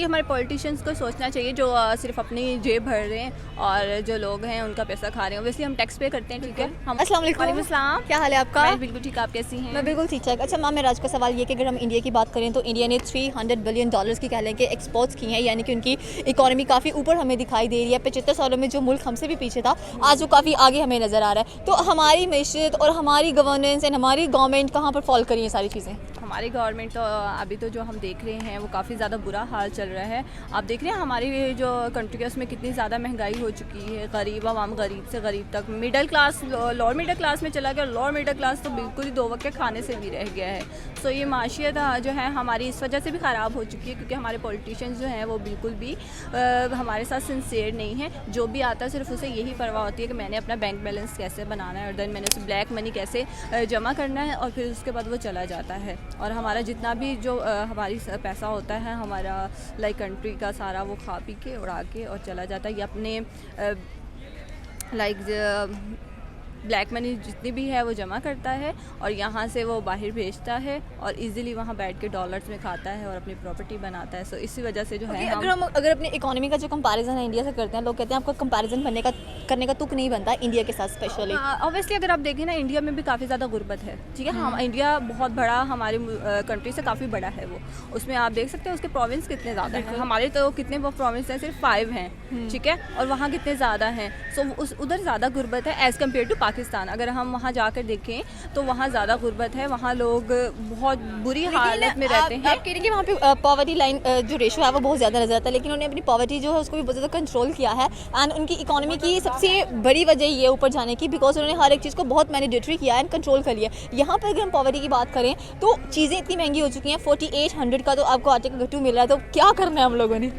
ये हमारे पॉलिटिशियंस को सोचना चाहिए जो सिर्फ अपनी जेब भर रहे हैं और जो लोग हैं उनका पैसा खा रहे हैं। वैसे हम टैक्स पे करते हैं, ठीक है। हम अस्सलाम वालेकुम। वालेकुम अस्सलाम। क्या हाल है आपका? मैं बिल्कुल ठीक, आप कैसी हैं? मैं बिल्कुल ठीक ठाक। अच्छा मैम, मेरा आज का सवाल ये कि अगर हम इंडिया की बात करें तो इंडिया ने $300 बिलियन की कह लें कि एक्सपोर्ट्स की हैं, यानी कि उनकी इकॉनमी काफ़ी ऊपर हमें दिखाई दे रही है। 75 सालों में जो मुल्क हमसे भी पीछे था, आज वो काफ़ी आगे हमें नज़र आ रहा है। तो हमारी मैशत और हमारी गवर्नेंस एंड हमारी गवर्नमेंट कहाँ पर फॉल करी है सारी चीज़ें? हमारी गवर्नमेंट तो अभी तो जो हम देख रहे हैं वो काफ़ी ज़्यादा बुरा हाल चल रहा है। आप देख रहे हैं हमारी जो कंट्री है उसमें कितनी ज़्यादा महंगाई हो चुकी है। गरीब आवाम, गरीब से गरीब तक, middle class lower middle class में चला गया। लोअर मिडिल क्लास तो बिल्कुल ही 2 वक्त के खाने से भी रह गया है। सो ये माशियत जो है हमारी इस वजह से भी ख़राब हो चुकी है क्योंकि हमारे पॉलिटिशियंस जो हैं वो बिल्कुल भी हमारे साथ सिंसियर नहीं है। जो भी आता है सिर्फ उसे यही परवाह होती है कि मैंने अपना बैंक बैलेंस कैसे बनाना है और देन मैंने उसे ब्लैक मनी कैसे जमा करना है और फिर उसके बाद वो चला जाता है। और हमारा जितना भी जो हमारी पैसा होता है हमारा लाइक कंट्री का सारा वो खा पी के उड़ा के और चला जाता है। ये अपने लाइक ब्लैक मनी जितनी भी है वो जमा करता है और यहाँ से वो बाहर भेजता है और इजीली वहाँ बैठ के डॉलर्स में खाता है और अपनी प्रॉपर्टी बनाता है। सो इसी वजह से जो है अगर अपनी इकोनॉमी का जो कंपैरिजन है इंडिया से करते हैं, लोग कहते हैं आपको कंपैरिजन करने का तुक नहीं बनता इंडिया के साथ स्पेशली। ऑब्वियसली अगर आप देखें ना, इंडिया में भी काफ़ी ज़्यादा गुर्बत है, ठीक है। हम इंडिया बहुत बड़ा, हमारी कंट्री से काफ़ी बड़ा है वो। उसमें आप देख सकते हैं उसके प्रोविंस कितने ज़्यादा हैं। हमारे तो कितने वो प्रोविंस हैं, सिर्फ 5 हैं, ठीक है। और वहाँ कितने ज़्यादा हैं। सो उधर ज़्यादा गुर्बत है एज़ कम्पेयर टू पाकिस्तान। अगर हम वहाँ जाकर देखें तो वहाँ ज़्यादा गुर्बत है, वहाँ लोग बहुत बुरी हालत में रहते हैं। आप कह रहे हैं कि वहाँ पे पॉवर्टी लाइन जो रेशो है वो बहुत ज़्यादा नजर आता है, लेकिन उन्होंने अपनी पॉवर्टी जो है उसको भी बहुत ज़्यादा कंट्रोल किया है। एंड उनकी इकोनॉमी की सबसे बड़ी वजह ये ऊपर जाने की बिकॉज उन्होंने हर एक चीज़ को बहुत मैंडेटरी किया है एंड कंट्रोल कर लिया। यहाँ पर अगर हम पॉवर्टी की बात करें तो चीज़ें इतनी महंगी हो चुकी हैं। 4800 का तो आपको आटे का गट्टू मिल रहा है, तो क्या करना है हम लोगों ने?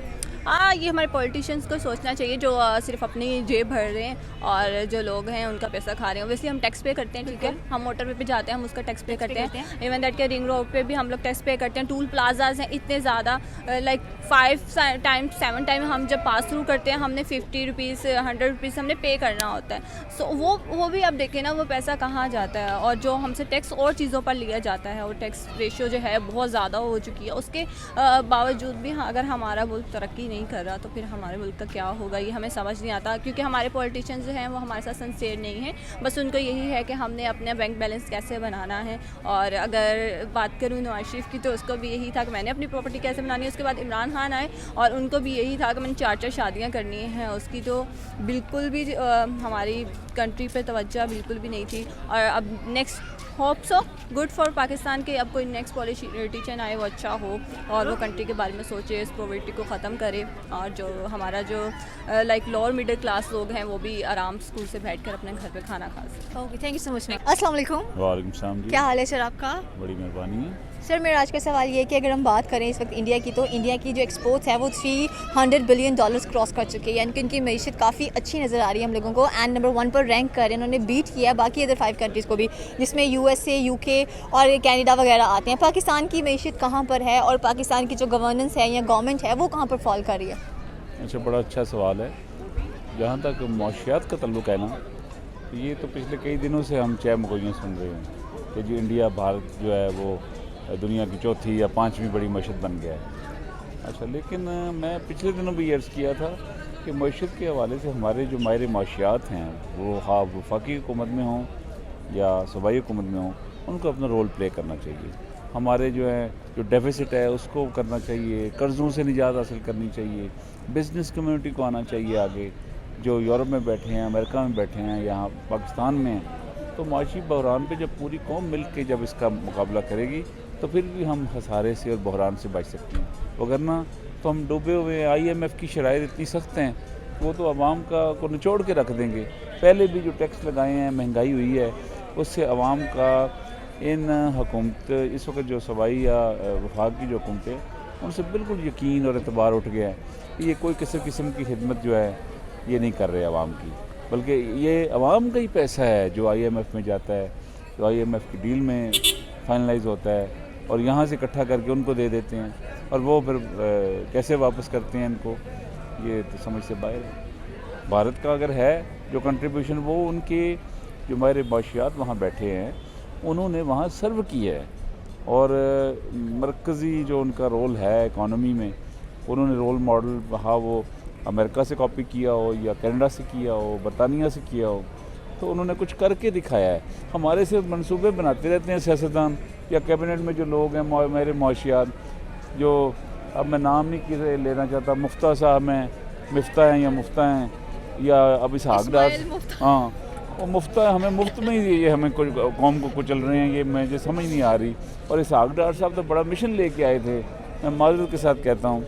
ये हमारे पॉलिटिशियंस को सोचना चाहिए जो सिर्फ अपनी जेब भर रहे हैं और जो लोग हैं उनका पैसा खा रहे हैं। वैसे हम टैक्स पे करते हैं, ठीक है। हम मोटरवे पे जाते हैं, हम उसका टैक्स पे करते हैं। इवन दैट के रिंग रोड पे भी हम लोग टैक्स पे करते हैं। टूल प्लाजाज हैं इतने ज़्यादा, लाइक 5 टाइम्स 7 टाइम हम जब पास थ्रू करते हैं हमने 50 रुपीज़ 100 रुपीज़ हमने पे करना होता है। सो वो भी आप देखें ना, वो पैसा कहाँ जाता है और जो हमसे टैक्स और चीज़ों पर लिया जाता है और टैक्स रेशियो जो है बहुत ज़्यादा हो चुकी है। उसके बावजूद भी अगर हमारा मुल्क तरक्की नहीं कर रहा तो फिर हमारे मुल्क का क्या होगा, ये हमें समझ नहीं आता। क्योंकि हमारे पॉलिटिशियंस जो हैं वो हमारे साथ सिंसियर नहीं हैं। बस उनको यही है कि हमने अपना बैंक बैलेंस कैसे बनाना है। और अगर बात करूँ नवाज शरीफ की तो उसको भी यही था कि मैंने अपनी प्रॉपर्टी कैसे बनानी है। उसके बाद इमरान खान आए और उनको भी यही था कि मैंने 4 शादियाँ करनी हैं। उसकी तो बिल्कुल भी हमारी कंट्री पे तवज्जो बिल्कुल भी नहीं थी। और अब next hope so good for Pakistan के अब कोई नेक्स्ट पॉलिटिशियन आए वो अच्छा हो और वो कंट्री के बारे में सोचे, इस पॉवर्टी को ख़त्म करे और जो हमारा जो लाइक लोअर मिडिल क्लास लोग हैं वो भी आराम स्कूल से बैठकर अपने घर पे खाना खा सकें। Okay, thank you so much. अस्सलाम वालेकुम। वालेकुम सलाम जी। क्या हाल है सर आपका? बड़ी मेहरबानी है सर मेरा आज का सवाल ये है कि अगर हम बात करें इस वक्त इंडिया की, तो इंडिया की जो एक्सपोर्ट्स है वो $300 बिलियन क्रॉस कर चुके हैं, यानी कि उनकी मैशत काफ़ी अच्छी नज़र आ रही है हम लोगों को। एंड नंबर 1 पर रैंक कर रहे हैं, उन्होंने बीट किया है बाकी अदर 5 कंट्रीज़ को भी, जिसमें USA, UK और कनाडा वगैरह आते हैं। पाकिस्तान की मैशत कहाँ पर है और पाकिस्तान की जो गवर्नेंस है या गवर्नमेंट है वो कहाँ पर फॉल कर रही है? अच्छा, बड़ा अच्छा सवाल है। जहाँ तक माशियात का तल्लुक़ है ना, ये तो पिछले कई दिनों से हम चह मगोइयाँ सुन रहे हैं कि जो इंडिया, भारत जो है वो दुनिया की 4थी या 5वीं बड़ी मईशत बन गया है। अच्छा, लेकिन मैं पिछले दिनों भी अर्ज़ किया था कि मईशत के हवाले से हमारे जो माहिर माशियात हैं वो वफाकी हुकूमत में हों या सूबाई हुकूमत में हों, उनको अपना रोल प्ले करना चाहिए। हमारे जो है जो डेफिसिट है उसको करना चाहिए, कर्ज़ों से निजात हासिल करनी चाहिए, बिज़नेस कम्युनिटी को आना चाहिए आगे। जो यूरोप में बैठे हैं, अमेरिका में बैठे हैं, यहाँ पाकिस्तान में हैं, तो माशी बहरान पे जब पूरी कौम मिल के जब इसका मुकाबला करेगी तो फिर भी हम खसारे से और बहरान से बच सकते हैं। वगरना तो हम डूबे हुए IMF की शराइत इतनी सख्त हैं वो तो आवाम को निचोड़ के रख देंगे। पहले भी जो टैक्स लगाए हैं, महंगाई हुई है, उससे आवाम का इन हुकूमत इस वक्त जो सूबाई या वफाक की जो हुकूमतें उनसे बिल्कुल यकीन और एतबार उठ गया है। ये कोई किसी किस्म की खिदमत जो है ये नहीं कर रहे आवाम की, बल्कि ये आवाम का ही पैसा है जो IMF में जाता है, जो IMF की डील में फाइनलाइज होता है और यहाँ से इकट्ठा करके उनको दे देते हैं और वो फिर कैसे वापस करते हैं इनको, ये तो समझ से बाहर है। भारत का अगर है जो कंट्रीब्यूशन, वो उनके जो हमारे माशियात वहाँ बैठे हैं उन्होंने वहाँ सर्व किया है और मरकज़ी जो उनका रोल है इकॉनमी में उन्होंने रोल मॉडल हाँ वो अमेरिका से कॉपी किया हो या कनाडा से किया हो, बरतानिया से किया हो, तो उन्होंने कुछ करके दिखाया है। हमारे से मंसूबे बनाते रहते हैं सियासतदान या कैबिनेट में जो लोग हैं, मेरे मुआशियात जो, अब मैं नाम नहीं किसे लेना चाहता, मुफ्ता साहब हैं, मिफ्ता हैं या मुफ्ता हैं, या अब इसहाक डार, हाँ वो मुफ्ता है, हमें मुफ्त में ही ये हमें कौम को कुचल रहे हैं, ये मुझे समझ नहीं आ रही। और इसहाक डार साहब तो बड़ा मिशन लेके आए थे। मैं माजरत के साथ कहता हूँ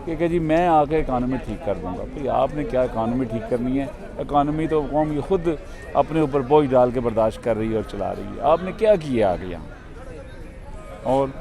कि जी मैं आके इकानमी ठीक कर दूँगा। भाई आपने क्या इकानमी ठीक करनी है? इकानमी तो कौम ये खुद अपने ऊपर बोझ डाल के बर्दाश्त कर रही है और चला रही है। आपने क्या किया आगे यहाँ? और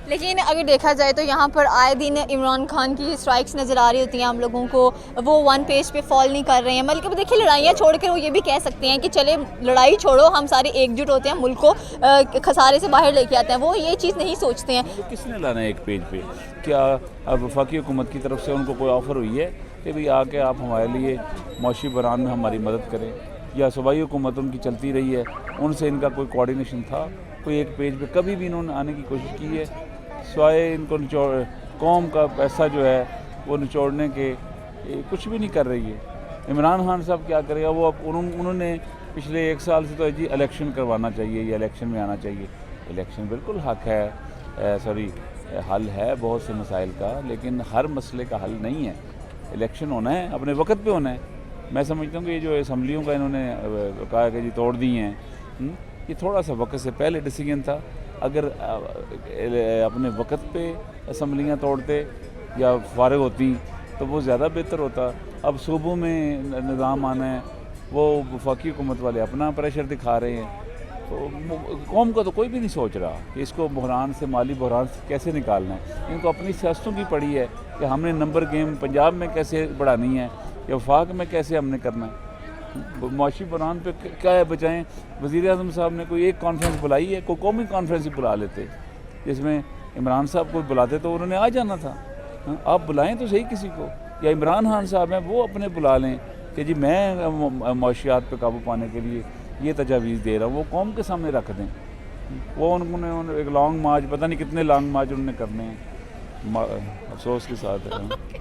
लेकिन अगर देखा जाए तो यहाँ पर आए दिन इमरान खान की स्ट्राइक्स नज़र आ रही होती हैं हम लोगों को, वो वन पेज पे फॉल नहीं कर रहे हैं। बल्कि देखिए लड़ाइयाँ छोड़ कर वो ये भी कह सकते हैं कि चले लड़ाई छोड़ो, हम सारे एकजुट होते हैं, मुल्क को खसारे से बाहर लेके आते हैं। वो ये चीज़ नहीं सोचते हैं। तो किसने लाना है एक पेज पे? क्या अब वफाकी हुकूमत की तरफ से उनको कोई ऑफ़र हुई है कि भाई आके आप हमारे लिए मौशी बहरान में हमारी मदद करें? या सूबाई हुकूमत उनकी चलती रही है, उनसे इनका कोई कोऑर्डिनेशन था? कोई एक पेज पे कभी भी इन्होंने आने की कोशिश की है? स्वाय इनको निचोड़, कौम का पैसा जो है वो निचोड़ने के कुछ भी नहीं कर रही है। इमरान खान साहब क्या करेगा? वो अब उन्होंने पिछले 1 साल से तो जी इलेक्शन करवाना चाहिए या इलेक्शन में आना चाहिए। इलेक्शन बिल्कुल हक है, सॉरी हल है बहुत से मसाइल का, लेकिन हर मसले का हल नहीं है। इलेक्शन होना है, अपने वक्त पे होना है। मैं समझता हूँ कि ये जो असम्बलियों का इन्होंने कहा कि जी तोड़ दी हैं, ये थोड़ा सा वक्त से पहले डिसीजन था। अगर अपने वक्त पे असम्बलियाँ तोड़ते या फारिग होती तो वो ज़्यादा बेहतर होता। अब सूबों में निज़ाम आना है, वो वफाकी हुकूमत वाले अपना प्रेशर दिखा रहे हैं, तो कौम का तो कोई भी नहीं सोच रहा कि इसको बहरान से, माली बहरान से कैसे निकालना है। इनको अपनी सियासतों की पड़ी है कि हमने नंबर गेम पंजाब में कैसे बढ़ानी है या वफाक में कैसे हमने करना है। मौशी बहरान पे क्या है बचाएं? वज़ीर आज़म साहब ने कोई एक कॉन्फ्रेंस बुलाई है, कोई कौमी कॉन्फ्रेंस ही बुला लेते जिसमें इमरान साहब को बुलाते तो उन्होंने आ जाना था। आप बुलाएं तो सही किसी को, या इमरान खान साहब हैं वो अपने बुला लें कि जी मैं मौशियात पे काबू पाने के लिए ये तजावीज़ दे रहा हूँ, वो कौम के सामने रख दें। वो उन्होंने एक लॉन्ग मार्च, पता नहीं कितने लॉन्ग मार्च उन्होंने करने हैं, अफसोस के साथ है।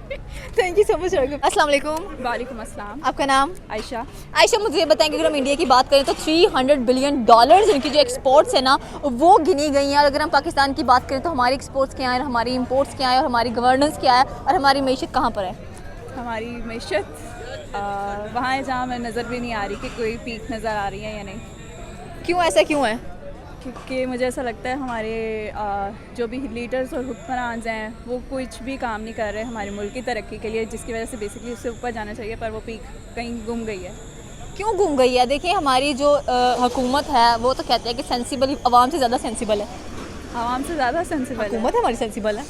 Thank you so much. अस्सलाम वालेकुम। वालेकुम अस्सलाम। आपका नाम? आयशा। आयशा, मुझे ये बताएंगे अगर हम इंडिया की बात करें तो $300 बिलियन इनकी जो एक्सपोर्ट्स है ना वो गिनी गई हैं। और अगर हम पाकिस्तान की बात करें तो हमारी एक्सपोर्ट्स क्या है, हमारी इंपोर्ट्स क्या है, और हमारी गवर्नेंस क्या है, और हमारी मीशत कहाँ पर है? हमारी मीशत वहाँ है जहाँ हमें नज़र भी नहीं आ रही कि कोई पीक नज़र आ रही है या नहीं। क्यों, ऐसा क्यों है? क्योंकि मुझे ऐसा लगता है हमारे जो भी लीडर्स और हुक्मरान हैं वो कुछ भी काम नहीं कर रहे हमारे मुल्क की तरक्की के लिए, जिसकी वजह से बेसिकली उससे ऊपर जाना चाहिए पर वो पीक कहीं गुम गई है। क्यों गुम गई है? देखिए हमारी जो हुकूमत है वो तो कहते हैं कि सेंसिबल, आवाम से ज़्यादा सेंसिबल है। आवाम से ज़्यादा सेंसिबल हुकूमत हमारी सेंसिबल है,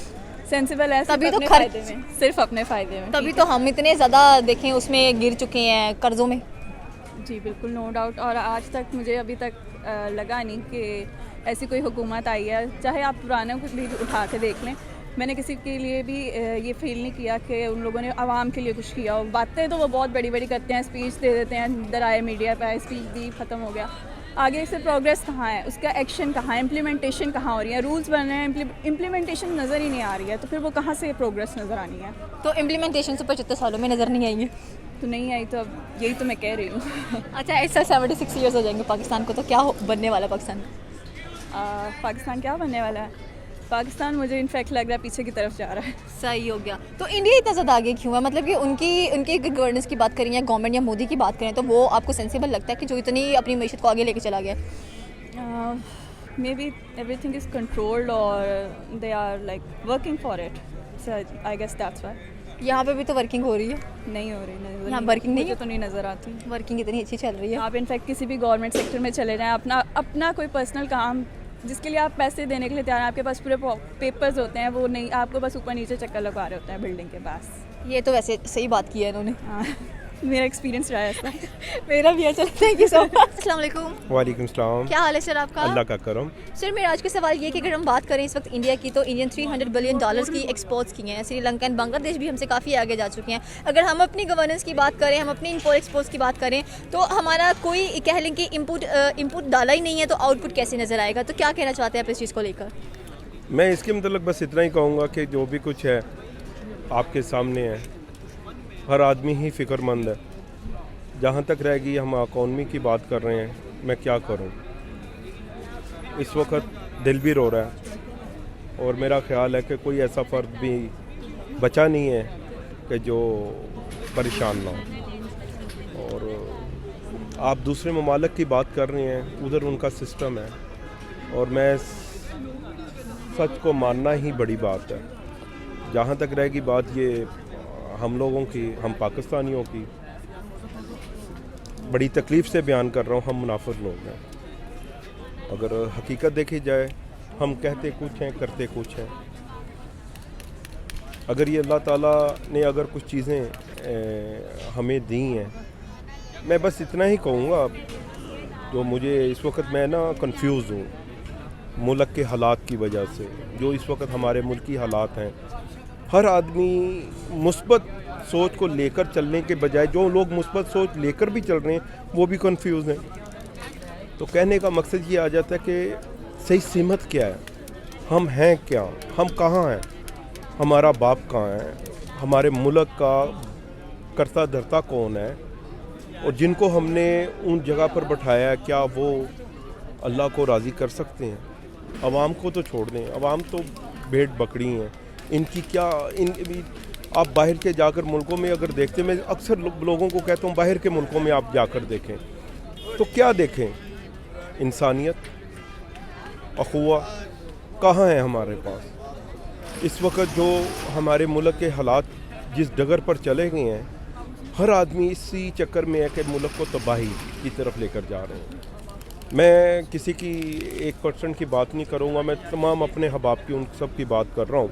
सेंसिबल है तभी तो फ़ायदे में, सिर्फ अपने फ़ायदे में। तभी तो हम इतने ज़्यादा देखें उसमें गिर चुके हैं कर्ज़ों में। जी बिल्कुल, नो डाउट। और आज तक मुझे अभी तक लगा नहीं कि ऐसी कोई हुकूमत आई है, चाहे आप पुराने कुछ भी उठा के देख लें, मैंने किसी के लिए भी ये फील नहीं किया कि उन लोगों ने आवाम के लिए कुछ किया हो। बातें तो वो बहुत बड़ी बड़ी करते हैं, स्पीच दे देते हैं, अंदर आए मीडिया पे आए, स्पीच दी, ख़त्म हो गया। आगे से प्रोग्रेस कहाँ है, उसका एक्शन कहाँ है, इम्प्लीमेंटेशन कहाँ हो रही है? रूल्स बन रहे हैं, इम्प्लीमेंटेशन नज़र ही नहीं आ रही है, तो फिर वो कहाँ से प्रोग्रेस नज़र आनी है? तो इम्प्लीमेंटेशन से 75 सालों में नज़र नहीं आएंगे। तो नहीं आई, तो अब यही तो मैं कह रही हूँ। अच्छा, ऐसा 76 ईयर्स हो जाएंगे पाकिस्तान को, तो क्या बनने वाला पाकिस्तान? पाकिस्तान क्या बनने वाला है? पाकिस्तान मुझे इनफैक्ट लग रहा है पीछे की तरफ जा रहा है। सही हो गया। तो इंडिया इतना ज़्यादा आगे क्यों है? मतलब कि उनकी गवर्नेंस की बात करें या गवर्नमेंट या मोदी की बात करें तो वो आपको सेंसिबल लगता है कि जो इतनी अपनी मीशत को आगे लेके चला गया? Maybe everything is controlled और they are like working for it, so I guess that's why. यहाँ पे भी तो वर्किंग हो रही है। नहीं हो रही, यहाँ वर्किंग नहीं मुझे तो नहीं नज़र आती। वर्किंग इतनी अच्छी चल रही है। आप इनफैक्ट किसी भी गवर्नमेंट सेक्टर में चले जाएँ, अपना कोई पर्सनल काम जिसके लिए आप पैसे देने के लिए तैयार हैं, आपके पास पूरे पेपर्स होते हैं, वो नहीं, आपको बस ऊपर नीचे चक्कर लगवा रहे होते हैं बिल्डिंग के पास। ये तो वैसे सही बात की है इन्होंने। हाँ, मेरा एक्सपीरियंस रहा है ऐसा। मेरा भी है। चलो, थैंक यू सो मच। अस्सलाम वालेकुम। वालेकुम सलाम। क्या हाल है सर आपका? अल्लाह का करम। सर मेरा आज का सवाल ये है कि अगर हम बात करें इस वक्त इंडिया की, तो इंडियन $300 बिलियन की एक्सपोर्ट्स की हैं। श्रीलंका एंड बांग्लादेश भी हमसे काफ़ी आगे जा चुके हैं। अगर हम अपनी गवर्नेंस की बात करें, हम अपनी इंपोर्ट एक्सपोर्ट्स की बात करें, तो हमारा कोई कह लें कि इनपुट डाला ही नहीं है, तो आउटपुट कैसे नज़र आएगा? तो क्या कहना चाहते हैं आप इस चीज़ को लेकर? मैं इसके मतलब बस इतना ही कहूँगा कि जो भी कुछ है आपके सामने है, हर आदमी ही फ़िक्रमंद है। जहाँ तक रहेगी हम इकॉनमी की बात कर रहे हैं, मैं क्या करूँ, इस वक्त दिल भी रो रहा है और मेरा ख्याल है कि कोई ऐसा फ़र्द भी बचा नहीं है कि जो परेशान ना हो। और आप दूसरे ममालिक की बात कर रहे हैं, उधर उनका सिस्टम है और मैं सच को मानना ही बड़ी बात है। जहाँ तक रहेगी बात ये हम लोगों की, हम पाकिस्तानियों की, बड़ी तकलीफ़ से बयान कर रहा हूँ, हम मुनाफिक लोग हैं। अगर हकीकत देखी जाए, हम कहते कुछ हैं, करते कुछ हैं। अगर ये अल्लाह ताला ने अगर कुछ चीज़ें हमें दी हैं, मैं बस इतना ही कहूँगा, जो मुझे इस वक्त मैं ना कंफ्यूज हूँ मुल्क के हालात की वजह से, जो इस वक्त हमारे मुल्क की हालात हैं। हर आदमी मुस्बत सोच को लेकर चलने के बजाय जो लोग मुस्बत सोच लेकर भी चल रहे हैं वो भी कंफ्यूज हैं। तो कहने का मकसद ये आ जाता है कि सही सिमत क्या है, हम हैं क्या, हम कहाँ हैं, हमारा बाप कहाँ है, हमारे मुल्क का करता धरता कौन है, और जिनको हमने उन जगह पर बैठाया है क्या वो अल्लाह को राज़ी कर सकते हैं। अवाम को तो छोड़ दें, अवाम तो भेड़ बकरी हैं, इनकी क्या आप बाहर के जाकर मुल्कों में अगर देखते, मैं अक्सर लोगों को कहता हूँ बाहर के मुल्कों में आप जाकर देखें तो क्या देखें, इंसानियत, अखुआ कहाँ है हमारे पास। इस वक्त जो हमारे मुल्क के हालात जिस डगर पर चले गए हैं, हर आदमी इसी चक्कर में है कि मुल्क को तबाही की तरफ लेकर जा रहे हैं। मैं किसी की 1% की बात नहीं करूँगा, मैं तमाम अपने हबाब की उन सब की बात कर रहा हूँ।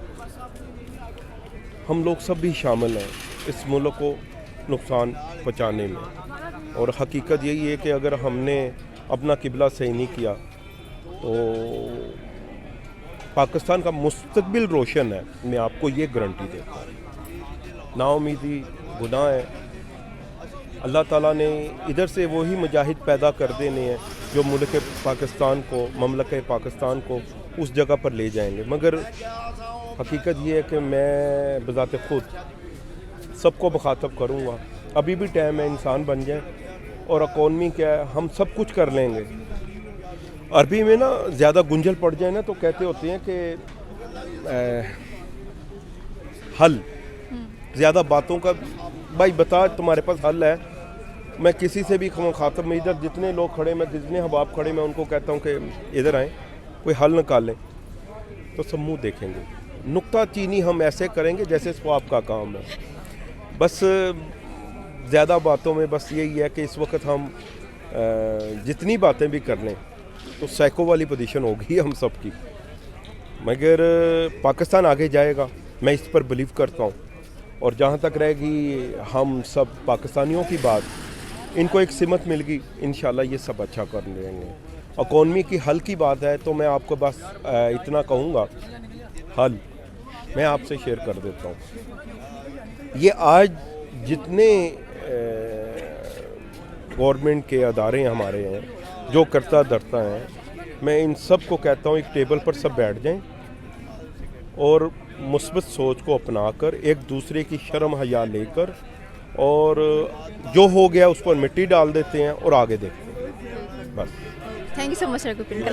हम लोग सब भी शामिल हैं इस मुल्क को नुकसान पहुँचाने में, और हकीकत यही है कि अगर हमने अपना किबला सही नहीं किया तो पाकिस्तान का मुस्तकबिल रोशन है, मैं आपको ये गारंटी देता हूँ। नाउमीदी गुनाह है, अल्लाह ताला ने इधर से वही मुजाहिद पैदा कर देने हैं जो मुल्क पाकिस्तान को, ममलकत पाकिस्तान को उस जगह पर ले जाएंगे। मगर हकीकत ये है कि मैं बज़ात ख़ुद सबको मुखातब करूँगा, अभी भी टाइम है, इंसान बन जाए, और इकॉनमी क्या है, हम सब कुछ कर लेंगे। अरबी में ना ज़्यादा गुंजल पड़ जाए ना तो कहते होते हैं कि हल, ज़्यादा बातों का, भाई बता तुम्हारे पास हल है। मैं किसी से भी मुखातब में, इधर जितने लोग खड़े, मैं जितने हबाब खड़े, मैं उनको कहता हूँ कि इधर आएँ, कोई हल निकालें, तो सब मुँह देखेंगे। नुक्ता चीनी हम ऐसे करेंगे जैसे स्वाब का काम है। बस ज़्यादा बातों में बस यही है कि इस वक्त हम जितनी बातें भी कर लें तो साइको वाली पोजीशन होगी हम सब की, मगर पाकिस्तान आगे जाएगा, मैं इस पर बिलीव करता हूँ। और जहाँ तक रहेगी हम सब पाकिस्तानियों की बात, इनको एक सिमत मिल गई, इंशाल्लाह ये सब अच्छा कर लेंगे। इकॉनमी की हल की बात है तो मैं आपको बस इतना कहूँगा, हल मैं आपसे शेयर कर देता हूँ। ये आज जितने गवर्नमेंट के अदारे हमारे हैं जो करता धरता हैं, मैं इन सब को कहता हूँ एक टेबल पर सब बैठ जाएं और मुस्बत सोच को अपनाकर एक दूसरे की शर्म हया लेकर, और जो हो गया उसको मिट्टी डाल देते हैं और आगे देखते हैं बस। Thank you so much रघुप्रीत।